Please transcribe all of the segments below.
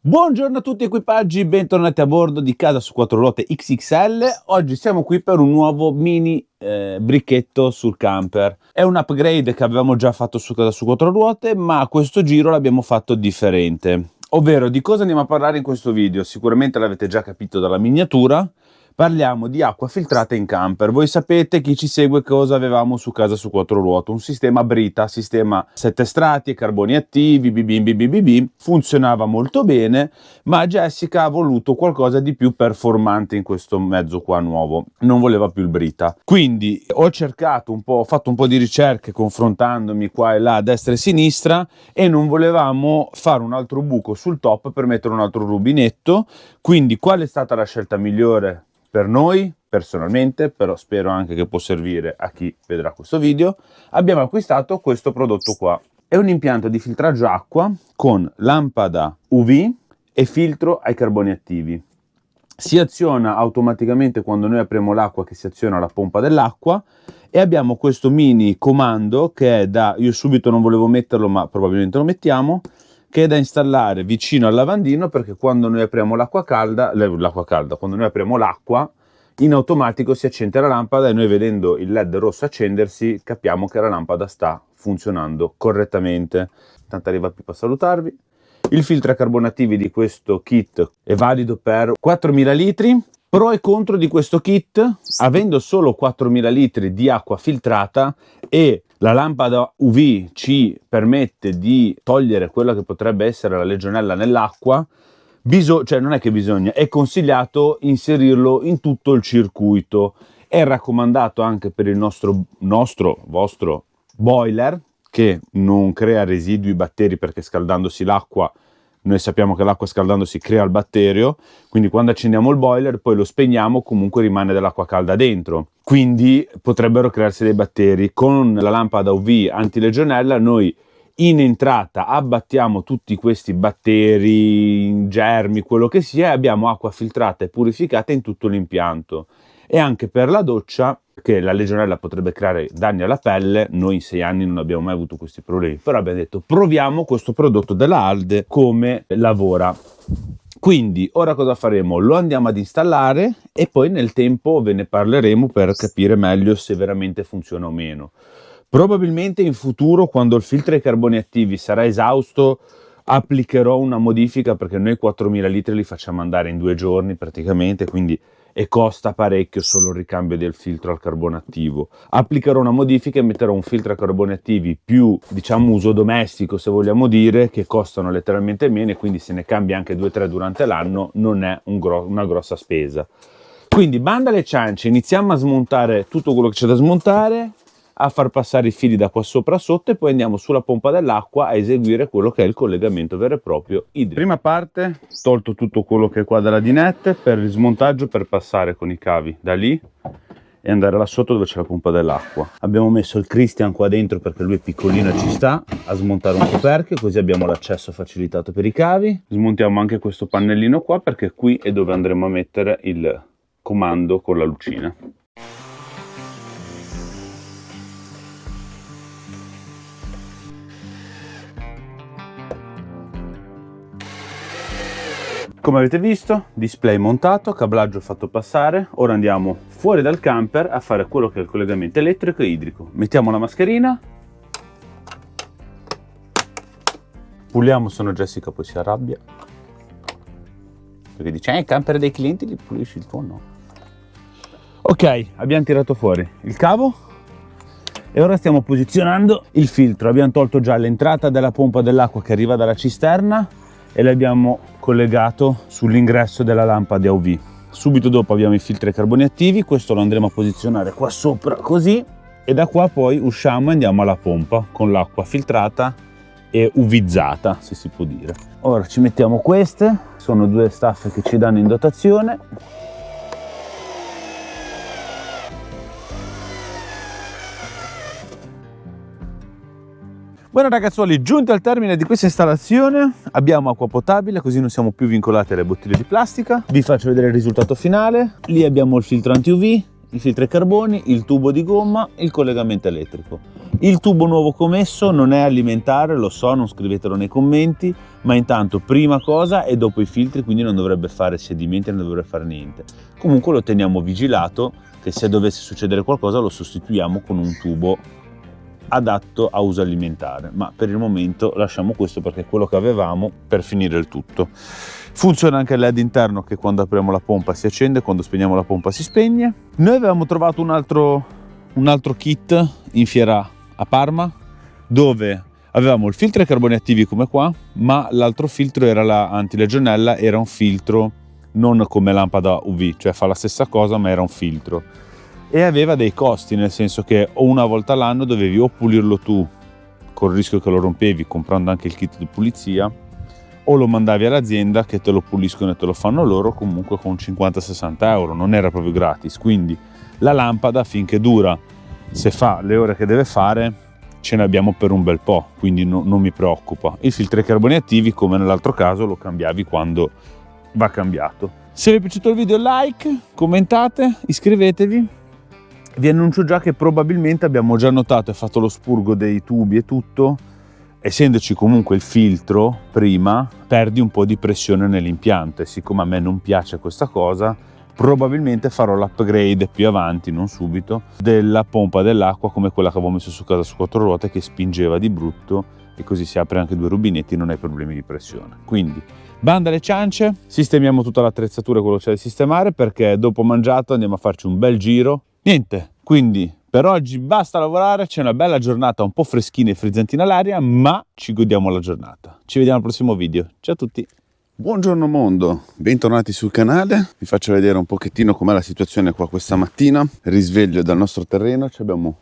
Buongiorno a tutti equipaggi, bentornati a bordo di Casa su 4 ruote XXL. Oggi siamo qui per un nuovo mini bricchetto sul camper. È un upgrade che avevamo già fatto su Casa su 4 ruote, ma a questo giro l'abbiamo fatto differente. Ovvero, di cosa andiamo a parlare in questo video? Sicuramente l'avete già capito dalla miniatura. Parliamo di acqua filtrata in camper. Voi sapete, chi ci segue, cosa avevamo su Casa su 4 ruote: un sistema Brita, sistema 7 strati e carboni attivi, funzionava molto bene, ma Jessica ha voluto qualcosa di più performante in questo mezzo qua nuovo, non voleva più il Brita. Quindi ho cercato un po', ho fatto un po' di ricerche confrontandomi qua e là, a destra e a sinistra, e non volevamo fare un altro buco sul top per mettere un altro rubinetto. Quindi qual è stata la scelta migliore per noi personalmente, però spero anche che può servire a chi vedrà questo video? Abbiamo acquistato questo prodotto qua. È un impianto di filtraggio acqua con lampada UV e filtro ai carboni attivi. Si aziona automaticamente quando noi apriamo l'acqua, che si aziona la pompa dell'acqua, e abbiamo questo mini comando che è da, io subito non volevo metterlo ma probabilmente lo mettiamo, che è da installare vicino al lavandino, perché quando noi apriamo l'acqua calda, quando noi apriamo l'acqua, in automatico si accende la lampada e noi, vedendo il LED rosso accendersi, capiamo che la lampada sta funzionando correttamente. Tanto arriva Pippo a salutarvi. Il filtro a carboni attivi di questo kit è valido per 4.000 litri. Pro e contro di questo kit: avendo solo 4.000 litri di acqua filtrata e la lampada UV ci permette di togliere quella che potrebbe essere la legionella nell'acqua, cioè non è che bisogna, è consigliato inserirlo in tutto il circuito. È raccomandato anche per il vostro boiler, che non crea residui batteri, perché scaldandosi l'acqua, noi sappiamo che l'acqua scaldandosi crea il batterio, quindi quando accendiamo il boiler poi lo spegniamo, comunque rimane dell'acqua calda dentro, quindi potrebbero crearsi dei batteri. Con la lampada UV antilegionella noi in entrata abbattiamo tutti questi batteri, germi, quello che sia, e abbiamo acqua filtrata e purificata in tutto l'impianto. E anche per la doccia, che la legionella potrebbe creare danni alla pelle, noi in 6 anni non abbiamo mai avuto questi problemi, però abbiamo detto proviamo questo prodotto della Alde come lavora. Quindi ora cosa faremo? Lo andiamo ad installare e poi nel tempo ve ne parleremo per capire meglio se veramente funziona o meno. Probabilmente in futuro, quando il filtro ai carboni attivi sarà esausto, applicherò una modifica, perché noi 4.000 litri li facciamo andare in 2 giorni praticamente, quindi, e costa parecchio solo il ricambio del filtro al carbone attivo. Applicherò una modifica e metterò un filtro a carboni attivi più, diciamo, uso domestico, se vogliamo dire, che costano letteralmente meno, e quindi se ne cambia anche 2-3 durante l'anno non è una grossa spesa. Quindi banda alle ciance, iniziamo a smontare tutto quello che c'è da smontare, a far passare i fili da qua sopra a sotto, e poi andiamo sulla pompa dell'acqua a eseguire quello che è il collegamento vero e proprio idrico. Prima parte, tolto tutto quello che è qua dalla dinette per il smontaggio, per passare con i cavi da lì e andare là sotto dove c'è la pompa dell'acqua. Abbiamo messo il Christian qua dentro perché lui è piccolino e ci sta a smontare un coperchio, così abbiamo l'accesso facilitato per i cavi. Smontiamo anche questo pannellino qua, perché qui è dove andremo a mettere il comando con la lucina. Come avete visto, display montato, cablaggio fatto passare. Ora andiamo fuori dal camper a fare quello che è il collegamento elettrico e idrico. Mettiamo la mascherina, puliamo, se no Jessica poi si arrabbia, perché dice il camper dei clienti li pulisci, il tuo no. Ok, abbiamo tirato fuori il cavo e ora stiamo posizionando il filtro. Abbiamo tolto già l'entrata della pompa dell'acqua che arriva dalla cisterna e l'abbiamo collegato sull'ingresso della lampada UV. Subito dopo abbiamo i filtri ai carboni attivi, questo lo andremo a posizionare qua sopra così, e da qua poi usciamo e andiamo alla pompa con l'acqua filtrata e UV-zata, se si può dire. Ora ci mettiamo queste, sono 2 staffe che ci danno in dotazione. Bueno ragazzuoli, giunti al termine di questa installazione, abbiamo acqua potabile, così non siamo più vincolati alle bottiglie di plastica. Vi faccio vedere il risultato finale. Lì abbiamo il filtro anti-UV, i filtri ai carboni, il tubo di gomma, il collegamento elettrico. Il tubo nuovo commesso non è alimentare, lo so, non scrivetelo nei commenti, ma intanto prima cosa è dopo i filtri, quindi non dovrebbe fare sedimenti, non dovrebbe fare niente. Comunque lo teniamo vigilato, che se dovesse succedere qualcosa lo sostituiamo con un tubo adatto a uso alimentare, ma per il momento lasciamo questo perché è quello che avevamo per finire il tutto. Funziona anche il LED interno che quando apriamo la pompa si accende, quando spegniamo la pompa si spegne. Noi avevamo trovato un altro kit in fiera a Parma dove avevamo il filtro ai carboni attivi come qua, ma l'altro filtro era la antilegionella, era un filtro non come lampada UV, cioè fa la stessa cosa ma era un filtro. E aveva dei costi, nel senso che una volta all'anno dovevi o pulirlo tu col rischio che lo rompevi comprando anche il kit di pulizia, o lo mandavi all'azienda che te lo puliscono e te lo fanno loro, comunque con 50-60 euro, non era proprio gratis. Quindi la lampada finché dura, se fa le ore che deve fare, ce ne abbiamo per un bel po', quindi non mi preoccupa. Il filtro ai carboni attivi, come nell'altro caso, lo cambiavi quando va cambiato. Se vi è piaciuto il video, like, commentate, iscrivetevi. Vi annuncio già che probabilmente abbiamo già notato e fatto lo spurgo dei tubi e tutto, essendoci comunque il filtro prima, perdi un po' di pressione nell'impianto e siccome a me non piace questa cosa, probabilmente farò l'upgrade più avanti, non subito, della pompa dell'acqua come quella che avevo messo su casa su 4 ruote che spingeva di brutto e così si apre anche 2 rubinetti e non hai problemi di pressione. Quindi banda alle ciance, sistemiamo tutta l'attrezzatura, quello che c'è da sistemare, perché dopo mangiato andiamo a farci un bel giro. Niente, quindi per oggi basta lavorare, c'è una bella giornata un po' freschina e frizzantina l'aria, ma ci godiamo la giornata. Ci vediamo al prossimo video, ciao a tutti! Buongiorno mondo, bentornati sul canale, vi faccio vedere un pochettino com'è la situazione qua questa mattina. Risveglio dal nostro terreno, abbiamo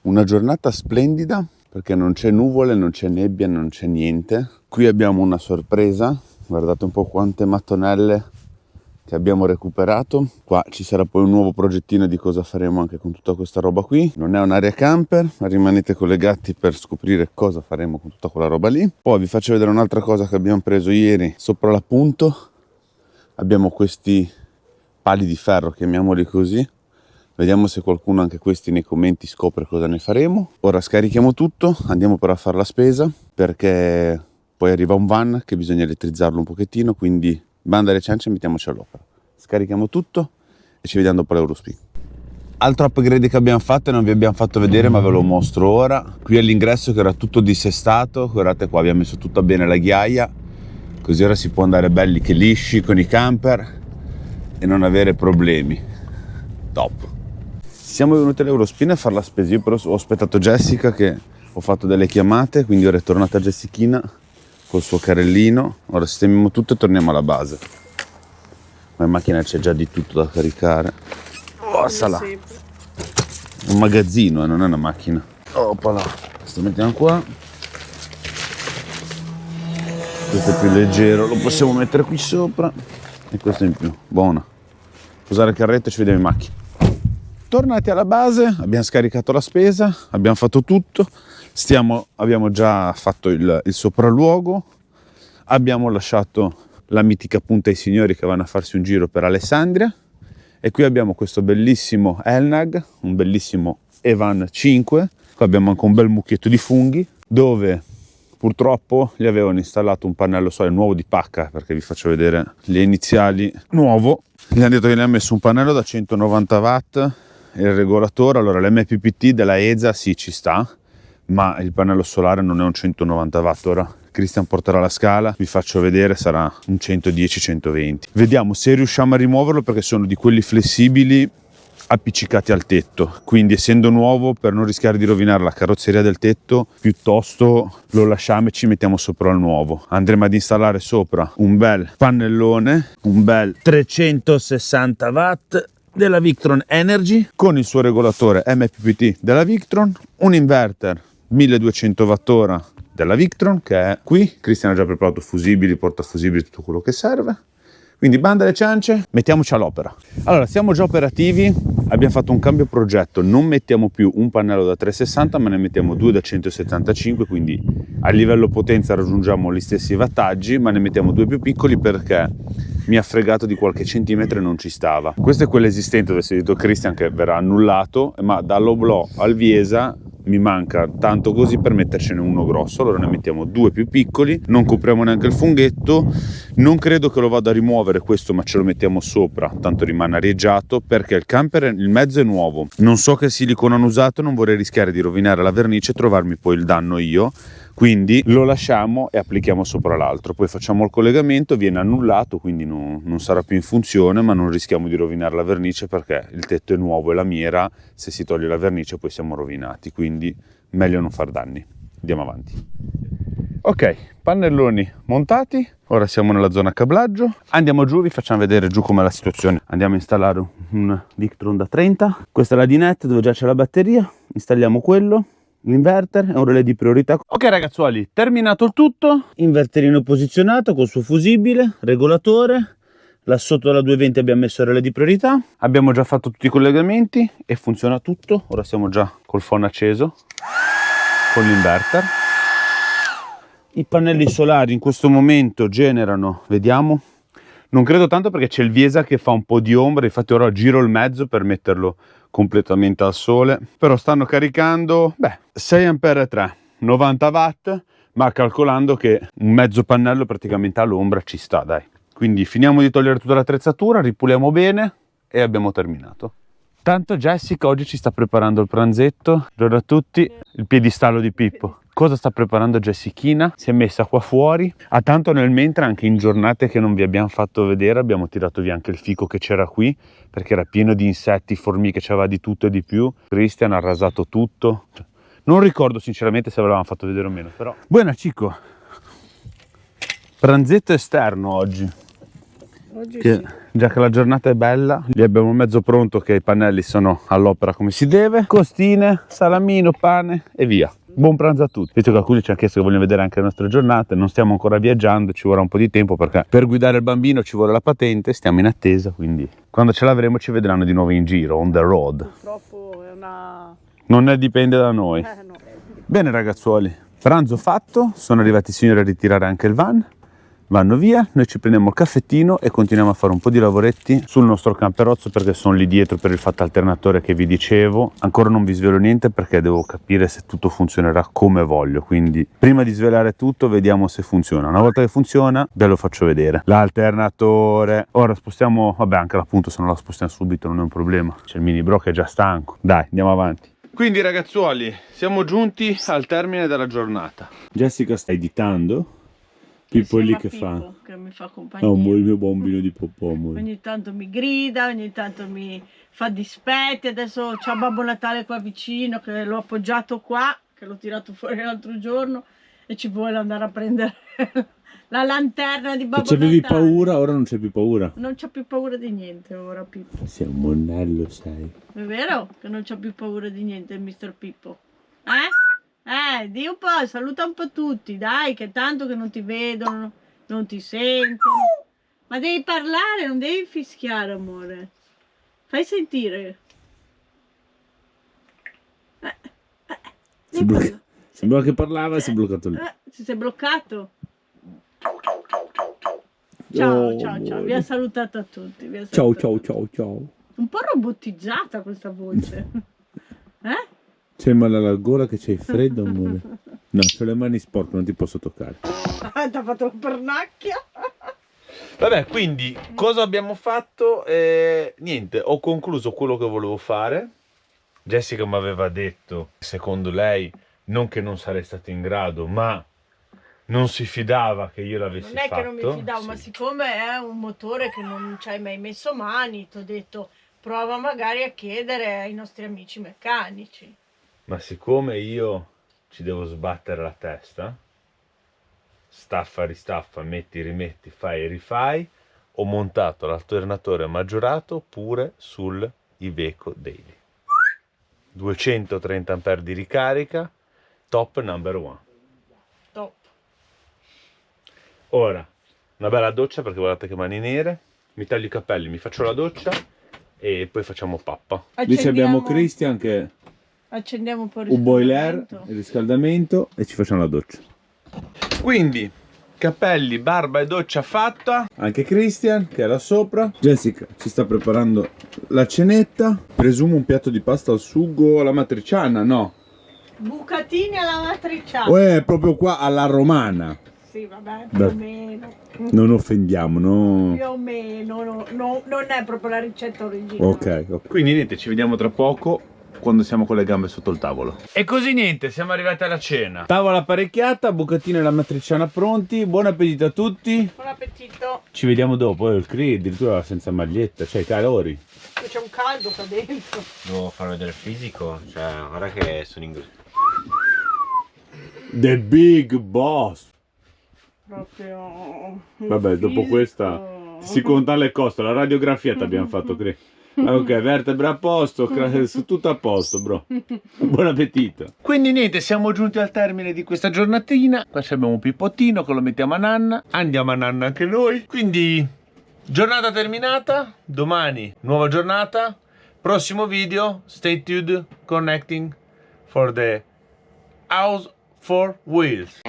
una giornata splendida perché non c'è nuvole, non c'è nebbia, non c'è niente. Qui abbiamo una sorpresa, guardate un po' quante mattonelle che abbiamo recuperato. Qua ci sarà poi un nuovo progettino di cosa faremo anche con tutta questa roba qui. Non è un'area camper, ma rimanete collegati per scoprire cosa faremo con tutta quella roba lì. Poi vi faccio vedere un'altra cosa che abbiamo preso ieri sopra la punto. Abbiamo questi pali di ferro, chiamiamoli così. Vediamo se qualcuno anche questi nei commenti scopre cosa ne faremo. Ora scarichiamo tutto, andiamo però a fare la spesa perché poi arriva un van che bisogna elettrizzarlo un pochettino, quindi banda alle ciance e mettiamoci all'opera. Scarichiamo tutto e ci vediamo dopo l'Eurospin. Altro upgrade che abbiamo fatto e non vi abbiamo fatto vedere ma ve lo mostro ora. Qui all'ingresso che era tutto dissestato, guardate qua abbiamo messo tutta bene la ghiaia, così ora si può andare belli che lisci con i camper e non avere problemi. Top. Siamo venuti all'Eurospin a fare la spesa, io però ho aspettato Jessica che ho fatto delle chiamate, quindi ora è tornata Jessichina col suo carrellino. Ora sistemiamo tutto e torniamo alla base. Ma in macchina c'è già di tutto da caricare. Oh, là. Un magazzino, non è una macchina. Opala. Questo mettiamo qua. Questo è più leggero, lo possiamo mettere qui sopra. E questo in più, buona. Posare il carretto e ci vediamo in macchina. Tornati alla base, abbiamo scaricato la spesa, abbiamo fatto tutto. Abbiamo già fatto il sopralluogo, abbiamo lasciato la mitica punta ai signori che vanno a farsi un giro per Alessandria e qui abbiamo questo bellissimo Elnag, un bellissimo Evan 5, qua abbiamo anche un bel mucchietto di funghi dove purtroppo gli avevano installato un pannello solare nuovo di pacca, perché vi faccio vedere le iniziali nuovo, gli hanno detto che gli hanno messo un pannello da 190 watt e il regolatore, allora l'MPPT della ESA sì ci sta, ma il pannello solare non è un 190 watt. Ora Cristian porterà la scala, vi faccio vedere, sarà un 110-120. Vediamo se riusciamo a rimuoverlo perché sono di quelli flessibili appiccicati al tetto, quindi essendo nuovo, per non rischiare di rovinare la carrozzeria del tetto, piuttosto lo lasciamo e ci mettiamo sopra il nuovo. Andremo ad installare sopra un bel pannellone, un bel 360 watt della Victron Energy con il suo regolatore MPPT della Victron, un inverter 1200 Wh della Victron che è qui. Cristian ha già preparato fusibili, portafusibili, tutto quello che serve. Quindi banda alle ciance, mettiamoci all'opera. Allora, siamo già operativi, abbiamo fatto un cambio progetto, non mettiamo più un pannello da 360 ma ne mettiamo due da 175, quindi a livello potenza raggiungiamo gli stessi wattaggi, ma ne mettiamo due più piccoli perché mi ha fregato di qualche centimetro e non ci stava. Questo è quello esistente dove si è detto Christian che verrà annullato, ma dall'Oblò al Viesa mi manca tanto così per mettercene uno grosso, allora ne mettiamo due più piccoli, non copriamo neanche il funghetto, non credo che lo vado a rimuovere questo, ma ce lo mettiamo sopra, tanto rimane arieggiato, perché il camper, il mezzo è nuovo, non so che silicone hanno usato, non vorrei rischiare di rovinare la vernice e trovarmi poi il danno io, quindi lo lasciamo e applichiamo sopra l'altro, poi facciamo il collegamento, viene annullato, quindi non sarà più in funzione, ma non rischiamo di rovinare la vernice perché il tetto è nuovo e la miera, se si toglie la vernice poi siamo rovinati, quindi meglio non far danni. Andiamo avanti. Ok, pannelloni montati, ora siamo nella zona cablaggio, andiamo giù, vi facciamo vedere giù com'è la situazione. Andiamo a installare un Victron da 30, questa è la dinette dove già c'è la batteria, installiamo quello, l'inverter e un relè di priorità. Ok ragazzuoli, terminato il tutto, inverterino posizionato col suo fusibile, regolatore, là sotto alla 220 abbiamo messo il relè di priorità, abbiamo già fatto tutti i collegamenti e funziona tutto, ora siamo già col phon acceso, con l'inverter. I pannelli solari in questo momento generano, vediamo, non credo tanto perché c'è il Viesa che fa un po' di ombra, infatti ora giro il mezzo per metterlo completamente al sole, però stanno caricando 6 ampere 3, 90 watt, ma calcolando che un mezzo pannello praticamente all'ombra ci sta, dai. Quindi finiamo di togliere tutta l'attrezzatura, ripuliamo bene e abbiamo terminato. Tanto Jessica oggi ci sta preparando il pranzetto, buongiorno a tutti, il piedistallo di Pippo. Cosa sta preparando Jessichina? Si è messa qua fuori, a tanto nel mentre anche in giornate che non vi abbiamo fatto vedere abbiamo tirato via anche il fico che c'era qui perché era pieno di insetti, formiche, c'aveva di tutto e di più. Christian ha rasato tutto, non ricordo sinceramente se ve l'avevamo fatto vedere o meno, però. Buona Cico, pranzetto esterno oggi. Che, sì. Già che la giornata è bella, lì abbiamo mezzo pronto che i pannelli sono all'opera come si deve, costine, salamino, pane e via. Buon pranzo a tutti. Visto che alcuni ci hanno chiesto che vogliono vedere anche le nostre giornate, non stiamo ancora viaggiando, ci vorrà un po' di tempo perché per guidare il bambino ci vuole la patente, stiamo in attesa, quindi quando ce l'avremo ci vedranno di nuovo in giro, on the road. Purtroppo è una... Non dipende da noi. No. Bene ragazzuoli, pranzo fatto, sono arrivati i signori a ritirare anche il van. Vanno via, noi ci prendiamo il caffettino e continuiamo a fare un po' di lavoretti sul nostro camperozzo perché sono lì dietro per il fatto alternatore che vi dicevo. Ancora non vi svelo niente perché devo capire se tutto funzionerà come voglio, quindi prima di svelare tutto vediamo se funziona. Una volta che funziona ve lo faccio vedere. L'alternatore, ora spostiamo, vabbè anche l'appunto se non la spostiamo subito non è un problema, c'è il mini bro che è già stanco. Dai, andiamo avanti. Quindi ragazzuoli, siamo giunti al termine della giornata. Jessica sta editando. Pippo è lì che fa? Che mi fa compagnia. Oh, il mio bambino di Popò. Ogni tanto mi grida, ogni tanto mi fa dispetti. Adesso c'ho Babbo Natale qua vicino che l'ho appoggiato qua, che l'ho tirato fuori l'altro giorno e ci vuole andare a prendere la lanterna di Babbo Natale. C'avevi paura, ora non c'è più paura. Non c'ho più paura di niente ora, Pippo. Sei un monello, sei. È vero che non c'ho più paura di niente il mister Pippo? Di un po', saluta un po' tutti, dai, che tanto che non ti vedono, non ti sentono. Ma devi parlare, non devi fischiare, amore. Fai sentire. Sembrava che parlava e si è bloccato lì. Si sei bloccato? Ciao, ciao, ciao, ciao, ciao. Ciao, ciao, ciao. Vi ha salutato a tutti. Ciao, ciao, ciao, ciao. Un po' robotizzata questa voce. C'hai male alla gola che c'hai freddo, amore? No, c'ho le mani sporche, non ti posso toccare. Ti ha fatto la pernacchia. Vabbè, quindi cosa abbiamo fatto? Niente, ho concluso quello che volevo fare. Jessica mi aveva detto, secondo lei, non che non sarei stato in grado, ma non si fidava che io l'avessi fatto. Non è che non mi fidavo, sì. Ma siccome è un motore che non ci hai mai messo mani, ti ho detto, prova magari a chiedere ai nostri amici meccanici. Ma siccome io ci devo sbattere la testa, staffa, ristaffa, metti, rimetti, fai e rifai, ho montato l'alternatore maggiorato pure sul Iveco Daily. 230 ampere di ricarica, top number one. Top. Ora, una bella doccia perché guardate che mani nere, mi taglio i capelli, mi faccio la doccia e poi facciamo pappa. Lì abbiamo Christian che... Accendiamo un po' un boiler, il riscaldamento e ci facciamo la doccia. Quindi Capelli, barba e doccia fatta. Anche Christian che è là sopra. Jessica ci sta preparando la cenetta. Presumo un piatto di pasta al sugo alla matriciana, no? Bucatini alla matriciana. Uè, proprio qua alla romana. Sì, vabbè, più o meno. Non offendiamo, no? Più o meno, non è proprio la ricetta originale. Ok. Quindi niente, ci vediamo tra poco quando siamo con le gambe sotto il tavolo. E così niente, siamo arrivati alla cena. Tavola apparecchiata, bucatine e la matriciana pronti. Buon appetito a tutti. Buon appetito. Ci vediamo dopo. Il Cree addirittura senza maglietta, cioè i calori. C'è un caldo qua dentro. Devo far vedere il fisico, cioè guarda che sono in The Big Boss. Proprio. Vabbè, dopo questa si conta le coste, la radiografia ti abbiamo fatto, Cree. Ok, vertebra a posto, tutto a posto, bro. Buon appetito. Quindi niente, siamo giunti al termine di questa giornatina. Qua abbiamo un pippottino che lo mettiamo a nanna. Andiamo a nanna anche noi. Quindi giornata terminata. Domani nuova giornata. Prossimo video. Stay tuned. Connecting for the House for Wheels.